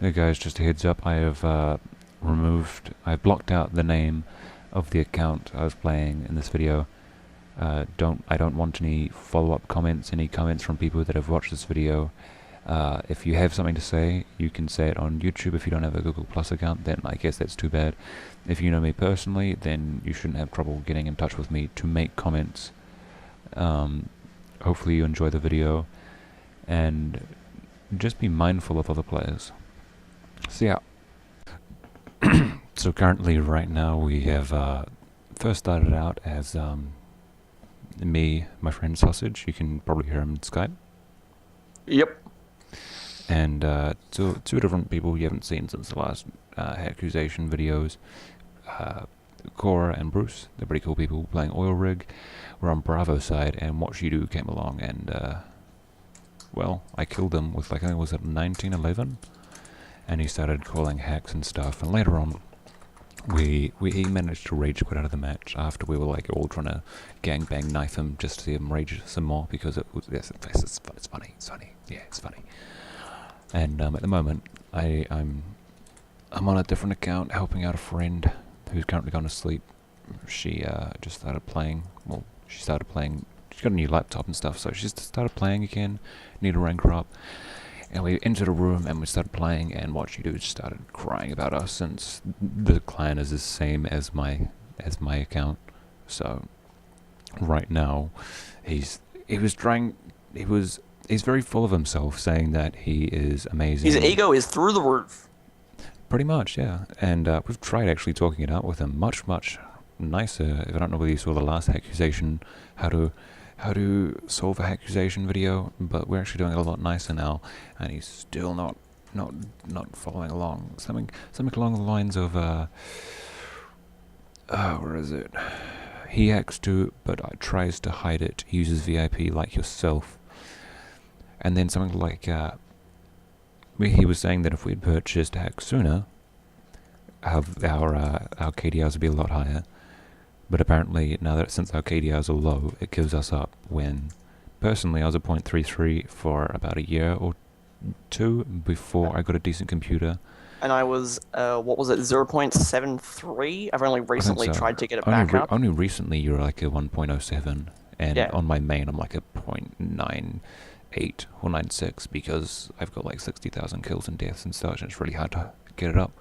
Hey guys, just a heads up, I have I blocked out the name of the account I was playing in this video. I don't want any follow-up comments, any comments from people that have watched this video. If you have something to say, you can say it on YouTube. If you don't have a Google Plus account, then I guess that's too bad. If you know me personally, then you shouldn't have trouble getting in touch with me to make comments. Hopefully you enjoy the video, and just be mindful of other players. So yeah. So currently, right now, we have first started out as me, my friend Sausage. You can probably hear him in Skype. Yep. And two different people you haven't seen since the last Hackusation videos. Cora and Bruce, they're pretty cool people playing Oil Rig. We're on Bravo side, and What She Do came along, and well, I killed him with, like, I think it was at 1911, and he started calling hacks and stuff, and later on he managed to rage quit out of the match after we were like all trying to gangbang knife him just to see him rage some more, because it was, yes, it's funny, yeah, it's funny. And at the moment I'm on a different account helping out a friend who's currently gone to sleep. She just started playing. Well, she's got a new laptop and stuff, so she just started playing again. Need to rank her up. And we entered a room and we started playing, and What She Do just started crying about us, since the client is the same as my account. So right now he's very full of himself, saying that he is amazing. His ego is through the roof. Pretty much, yeah. And we've tried actually talking it out with him much nicer. I don't know whether you saw the last Hackusation, how to solve a Hackusation video, but we're actually doing it a lot nicer now, and he's still not following along. Something along the lines of where is it? He hacks too, but tries to hide it. He uses VIP like yourself. And then something like he was saying that if we had purchased Hack sooner, our KDRs would be a lot higher. But apparently, now that since our KDRs are low, it gives us up. When personally, I was at 0.33 for about a year or two before I got a decent computer. And I was, what was it, 0.73? I've only recently tried to get it back up. Only recently you were like a 1.07, and yeah. On my main I'm like a 0.98 or 96, because I've got like 60,000 kills and deaths and such, and it's really hard to get it up.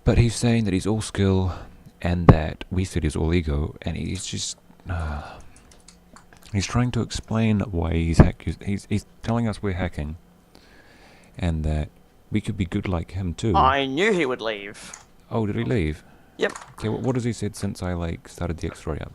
But he's saying that he's all skill, and that we said he's all ego, and he's just he's trying to explain why he's telling us we're hacking, and that we could be good like him too. I knew he would leave. Oh, did he leave? Yep. Okay, what has he said since I like started the X-ray up?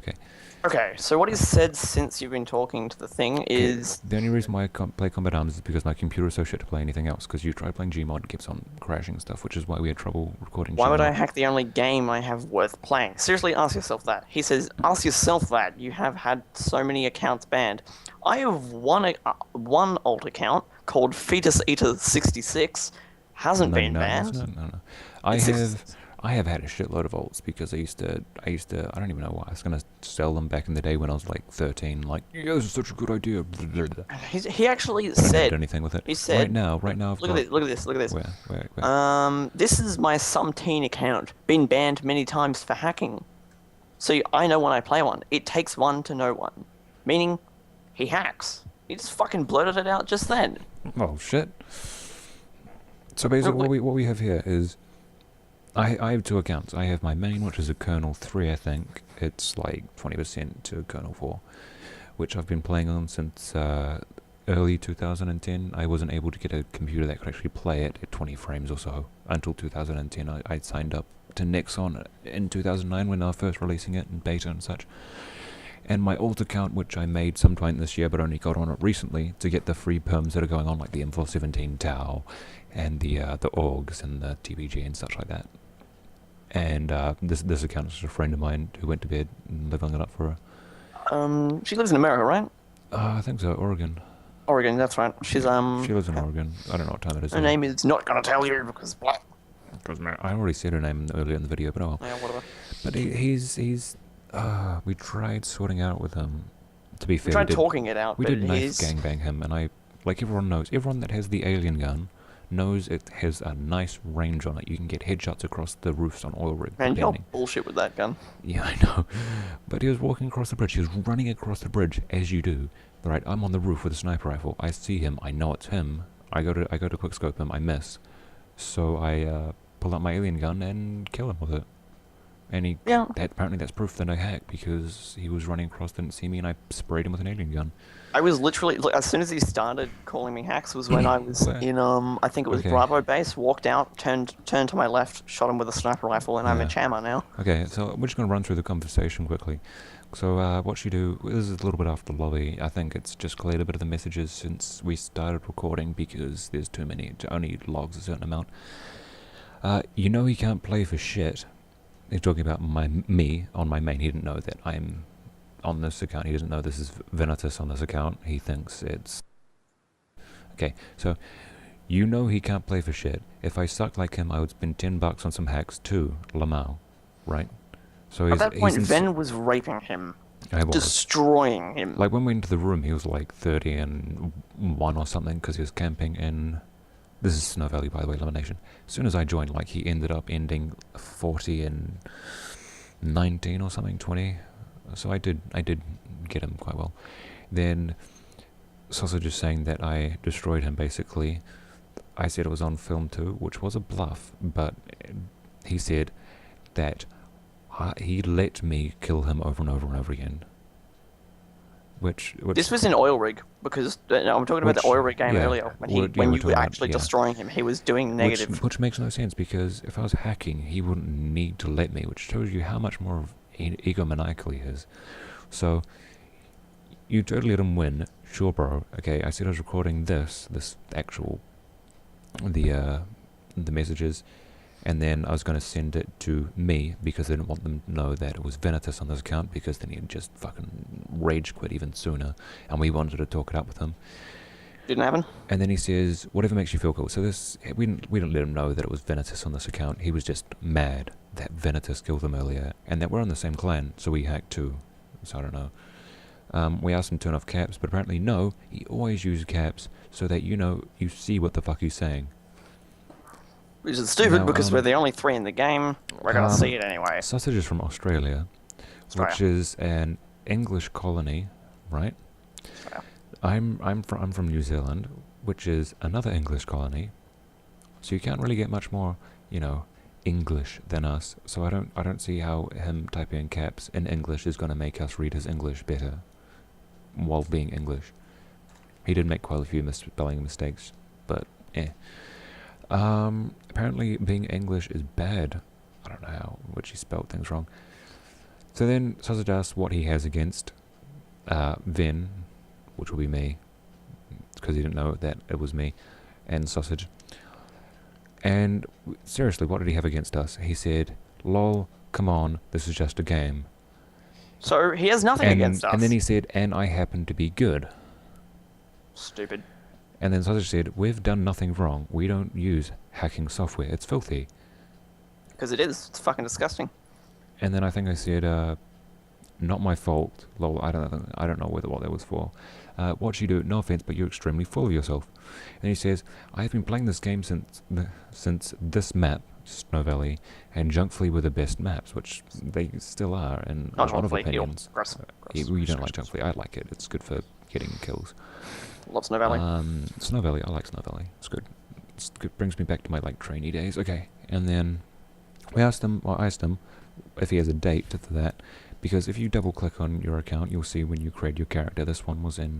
Okay, so what he's said since you've been talking to the thing is... The only reason why I can't play Combat Arms is because my computer is so shit to play anything else, because you try playing Gmod, it keeps on crashing and stuff, which is why we had trouble recording Why Gmod. would I hack the only game I have worth playing? Seriously, ask yourself that. He says, ask yourself that. You have had so many accounts banned. I have one alt account called Fetus Eater 66. Hasn't been banned. No. I have had a shitload of alts, because I used to, I don't even know why, I was going to sell them back in the day when I was like 13, like, yeah, this is such a good idea. He actually I said... did anything with it. He said... Right now I've look at this. Where? This is my some teen account, been banned many times for hacking. So I know when I play one, it takes one to know one. Meaning, he hacks. He just fucking blurted it out just then. Oh, shit. So basically what we have here is... I have two accounts. I have my main, which is a Kernel 3, I think. It's like 20% to Kernel 4, which I've been playing on since early 2010. I wasn't able to get a computer that could actually play it at 20 frames or so until 2010. I signed up to Nexon in 2009 when they were first releasing it in beta and such. And my alt account, which I made sometime this year but only got on it recently to get the free perms that are going on, like the M417 Tau and the AUGs and the TBG and such like that. And this account is a friend of mine who went to bed and living it up for her. She lives in America, right? I think so, Oregon. Oregon, that's right. She's She lives in Oregon. I don't know what time it is. Her name is not gonna tell you because black. I already said her name earlier in the video, but oh well. Yeah, whatever. But he's we tried sorting out with him. To be fair, We tried talking it out. We but did knife gangbang him, and like everyone knows, everyone that has the alien gun knows it has a nice range on it. You can get headshots across the roofs on oil rig. Man, you're depending. bullshit with that gun. Yeah, I know. But he was walking across the bridge. He was running across the bridge, as you do. Right, I'm on the roof with a sniper rifle. I see him. I know it's him. I go to quickscope him. I miss. So I pull out my alien gun and kill him with it. And apparently that's proof that I hacked, because he was running across, didn't see me, and I sprayed him with an alien gun. I was literally, as soon as he started calling me hacks was when I was in, I think it was Bravo base, walked out, turned to my left, shot him with a sniper rifle, and I'm a chammer now. Okay, so we're just going to run through the conversation quickly. So what you do, this is a little bit after lobby. I think it's just cleared a bit of the messages since we started recording, because there's too many, it only logs a certain amount. You know he can't play for shit. He's talking about me on my main. He didn't know that I'm on this account. He doesn't know this is Venitus on this account. He thinks it's... Okay, so you know he can't play for shit. If I sucked like him, I would spend $10 on some hacks to Lamau, right? So at that point, Ven was raping him, destroying him. Like when we went into the room, he was like 30-1 or something, because he was camping in... This is Snow Valley, by the way, elimination. As soon as I joined, like, he ended up ending 40-19 or something, 20. So I did get him quite well. Then Sausage is saying that I destroyed him, basically. I said it was on film too, which was a bluff, but he said that he let me kill him over and over and over again. Which this was in Oil Rig, because I'm talking about the Oil Rig game earlier, when you were actually destroying him, he was doing negative. Which makes no sense, because if I was hacking, he wouldn't need to let me, which shows you how much more of egomaniacal he is. So, you totally let him win, sure bro. Okay, I said I was recording this actual, the messages, and then I was going to send it to me, because I didn't want them to know that it was Venitus on this account, because then he'd just fucking rage quit even sooner, and we wanted to talk it up with him. Didn't happen. And then he says, whatever makes you feel cool. So we didn't let him know that it was Venitus on this account. He was just mad that Venitus killed him earlier, and that we're on the same clan, so we hacked too. So I don't know. We asked him to turn off caps, but apparently no, he always uses caps, so that you see what the fuck he's saying. Which is stupid, because we're the only 3 in the game. We're gonna see it anyway. Sausage is from Australia, which is an English colony, right? Australia. I'm from New Zealand, which is another English colony. So you can't really get much more, English than us. So I don't see how him typing in caps in English is gonna make us read his English better, while being English. He did make quite a few spelling mistakes, but apparently being English is bad. I don't know which he spelled things wrong. So then Sausage asks what he has against Ven, which will be me, because he didn't know that it was me, and Sausage. And seriously, what did he have against us? He said, lol, come on, this is just a game. So he has nothing against us. And then he said, and I happen to be good. Stupid. And then Sausage said, we've done nothing wrong. We don't use hacking software. It's filthy. Because it is. It's fucking disgusting. And then I think I said, not my fault. Lol, I don't know what that was for. What you do, no offense, but you're extremely full of yourself. And he says, I have been playing this game since this map, Snow Valley, and Junkfleet were the best maps, which they still are, in a lot of opinions. You don't like Junkfleet. I like it. It's good for getting kills. Love Snow Valley. Snow Valley, I like Snow Valley. It's good. It brings me back to my trainee days. Okay, and then I asked him if he has a date for that, because if you double click on your account, you'll see when you create your character. This one was in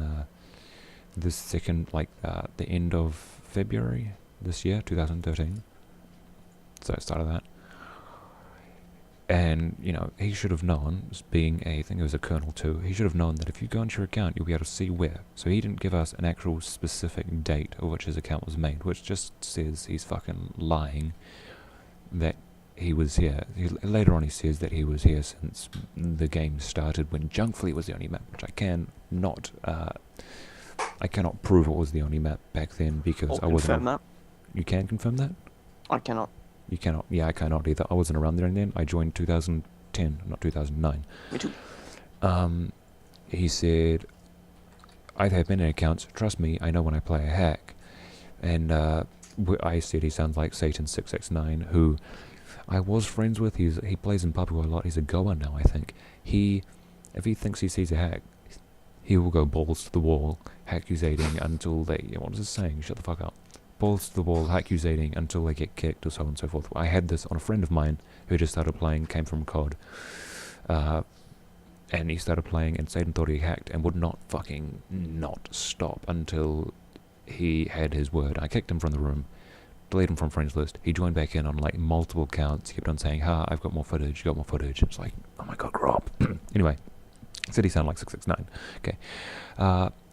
the end of February this year, 2013. So I started that. And, he should have known, being I think it was a Colonel too, he should have known that if you go into your account, you'll be able to see where. So he didn't give us an actual specific date of which his account was made, which just says he's fucking lying that he was here. Later on he says that he was here since the game started, when Junkfleet was the only map, which I cannot prove it was the only map back then, because I wasn't... confirm that. You can confirm that? I cannot. You cannot. Yeah, I cannot either. I wasn't around there and then. I joined 2010, not 2009. Me too. He said, I've had many accounts. Trust me, I know when I play a hack. And I said he sounds like Satan669, who I was friends with. He plays in PUBG a lot. He's a goer now, I think. If he thinks he sees a hack, he will go balls to the wall, hackusating until they... What was it saying? Shut the fuck up. Balls to the wall, hackusating until they get kicked, or so on and so forth. I had this on a friend of mine who just started playing, came from COD. And he started playing, and Satan thought he hacked, and would not stop until he had his word. I kicked him from the room, deleted him from friends list. He joined back in on like multiple counts. He kept on saying, I've got more footage, got more footage. It's like, oh my god, grow up. Anyway, said he sounded like 669. Okay.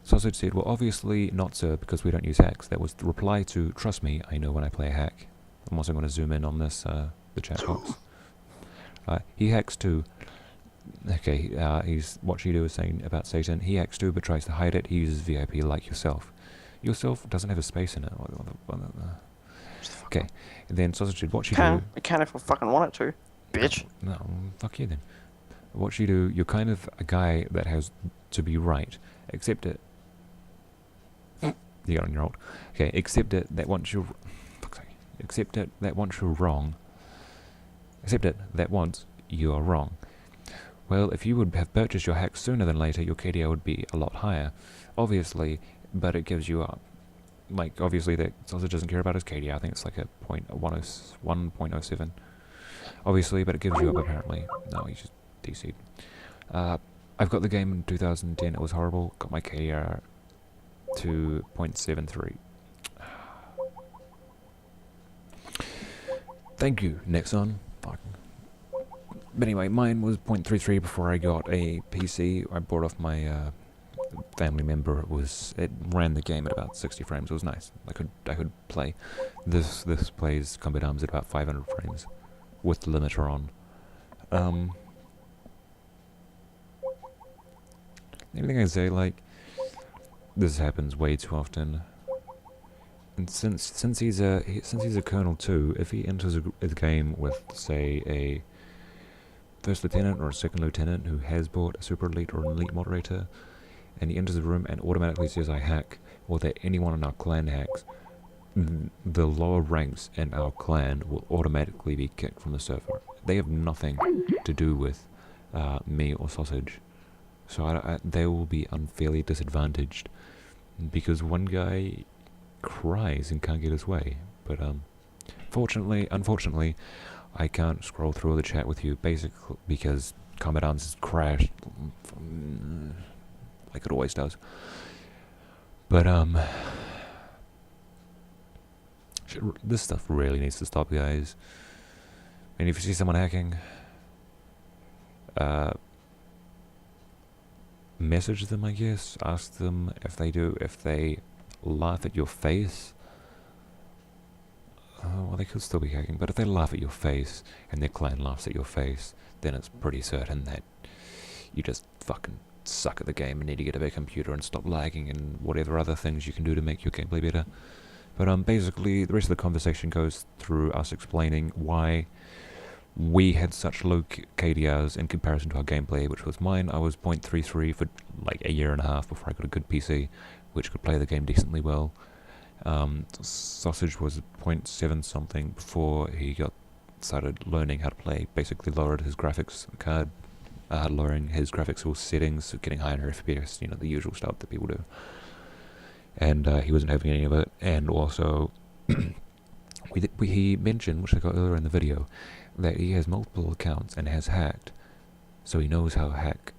Sausage said, well, obviously not, sir, because we don't use hacks. That was the reply to, trust me, I know when I play a hack. I'm also going to zoom in on this, the chat box. He hacks too. Okay, what Shido is saying about Satan. He hacks too, but tries to hide it. He uses VIP like yourself. Yourself doesn't have a space in it. Okay, and then Sausage said, what you do... It can if I fucking want it to, bitch. No, fuck you then. What you do, you're kind of a guy that has to be right. Accept it. You got on your old. Okay, accept it that once you're... Fuck's sake. Accept it that once you're wrong. Accept it that once you are wrong. Well, if you would have purchased your hack sooner than later, your KDA would be a lot higher. Obviously, but it gives you up. Like, obviously, that Sausage doesn't care about his KDA. I think it's like a 1.07. Obviously, but it gives you up, apparently. No, he's just DC'd. I've got the game in 2010. It was horrible. Got my KDA to 0.73. Thank you, Nexon. Fucking. But anyway, mine was 0.33 before I got a PC. I bought off my family member. It ran the game at about 60 frames. It was nice. I could play. This plays Combat Arms at about 500 frames with the limiter on. Everything I say, like, this happens way too often. And since he's a Colonel too, if he enters a game with, say, a first lieutenant or a second lieutenant who has bought a super elite or an elite moderator, and he enters the room and automatically says I hack, or that anyone in our clan hacks, the lower ranks in our clan will automatically be kicked from the server. They have nothing to do with me or Sausage, so they will be unfairly disadvantaged because one guy cries and can't get his way. But unfortunately, I can't scroll through the chat with you, basically because Combat Arms has crashed like it always does. But this stuff really needs to stop, guys. And if you see someone hacking, message them, I guess. Ask them if they laugh at your face. Well, they could still be hacking, but if they laugh at your face and their clan laughs at your face, then it's pretty certain that you just fucking suck at the game and need to get a better computer and stop lagging and whatever other things you can do to make your gameplay better. But basically, the rest of the conversation goes through us explaining why we had such low KDRs in comparison to our gameplay, which was mine. I was 0.33 for like a year and a half before I got a good PC, which could play the game decently well. Sausage was 0.7 something before he started learning how to play. Basically lowered his graphics card, lowering his graphics settings, getting higher FPS, the usual stuff that people do. And he wasn't having any of it. And also, he mentioned, which I got earlier in the video, that he has multiple accounts and has hacked, so he knows how to hack.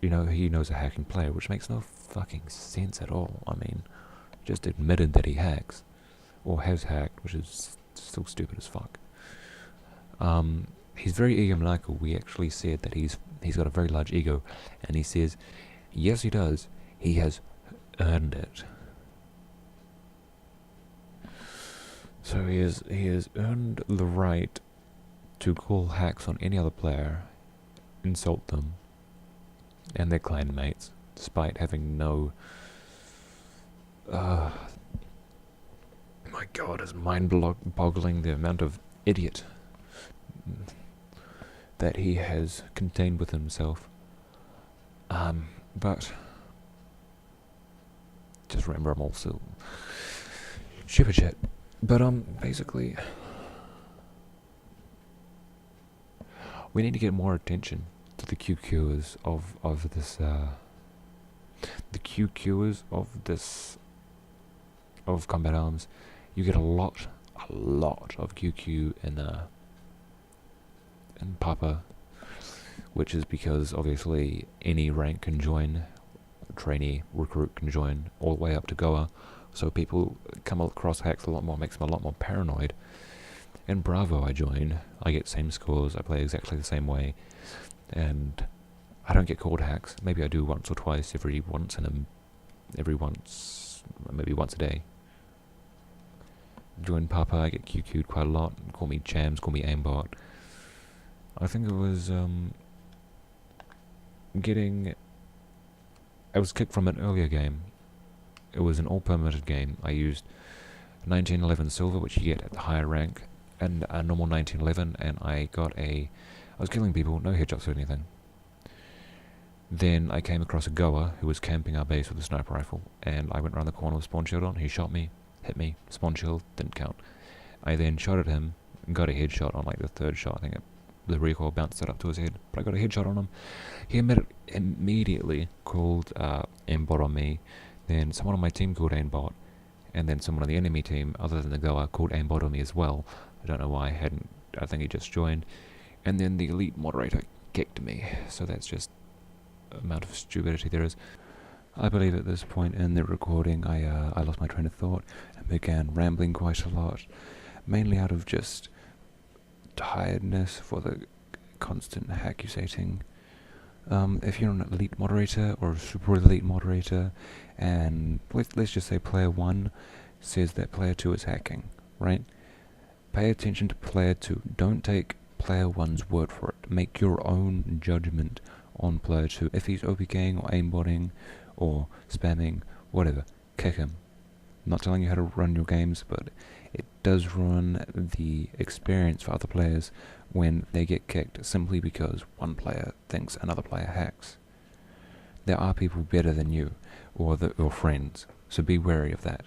He knows a hacking player, which makes no fucking sense at all. I mean, just admitted that he hacks, or has hacked, which is still stupid as fuck. He's very egomaniacal. We actually said that he's got a very large ego, and he says, yes, he does. He has earned it. So he has earned the right to call hacks on any other player, insult them, and their clan mates, despite having no... my god, it's mind-boggling the amount of idiot that he has contained with himself. But just remember, I'm also stupid shit. But basically, we need to get more attention to the QQers of this the QQers of combat arms. You get a lot of QQ in Papa, which is because obviously any rank can join, trainee, recruit can join, all the way up to Goa. So people come across hacks a lot more, makes them a lot more paranoid. In Bravo I join, I get same scores, I play exactly the same way, and I don't get called hacks. Maybe I do once or twice, maybe once a day. Join Papa, I get QQ'd quite a lot, call me Chams, call me aimbot. I think it was I was kicked from an earlier game. It was an all-permitted game. I used 1911 silver, which you get at the higher rank, and a normal 1911, and I was killing people, no headshots or anything. Then I came across a Goa who was camping our base with a sniper rifle, and I went around the corner with spawn shield on. He shot me, hit me, spawn shield, didn't count. I then shot at him, got a headshot on like the third shot. I think the recoil bounced it up to his head, but I got a headshot on him. He immediately called aimbot on me. Then someone on my team called aimbot, and then someone on the enemy team, other than the Goa, called aimbot on me as well. I don't know why. I think he just joined. And then the elite moderator kicked me. So that's just the amount of stupidity there is. I believe at this point in the recording, I lost my train of thought and began rambling quite a lot, mainly out of just tiredness for the constant hackusating. If you're an elite moderator or a super elite moderator, and let's just say player 1 says that player 2 is hacking, right? Pay attention to player 2. Don't take player 1's word for it. Make your own judgment on player 2. If he's OPKing or aimbotting or spamming, whatever, kick him. I'm not telling you how to run your games, but it does ruin the experience for other players when they get kicked simply because one player thinks another player hacks. There are people better than you, or your friends, so be wary of that.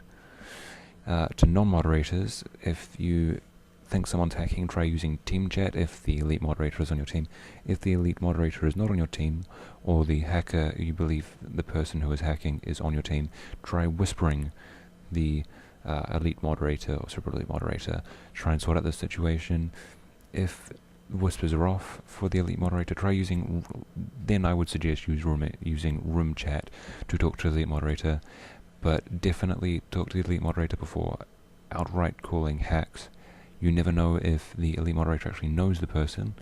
To non-moderators, if you think someone's hacking, try using team chat if the elite moderator is on your team. If the elite moderator is not on your team, or the hacker, you believe the person who is hacking is on your team, try whispering the elite moderator or super elite moderator, try and sort out the situation. If whispers are off for the elite moderator, then I would suggest using room chat to talk to the elite moderator, but definitely talk to the elite moderator before outright calling hacks. You never know if the elite moderator actually knows the person,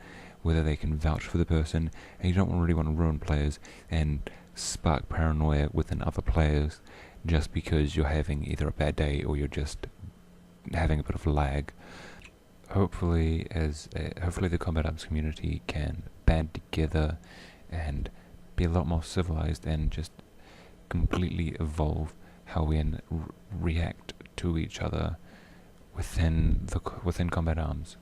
whether they can vouch for the person, and you don't really want to ruin players and spark paranoia within other players just because you're having either a bad day or you're just having a bit of lag. Hopefully the combat arms community can band together and be a lot more civilized and just completely evolve how we react to each other within combat arms.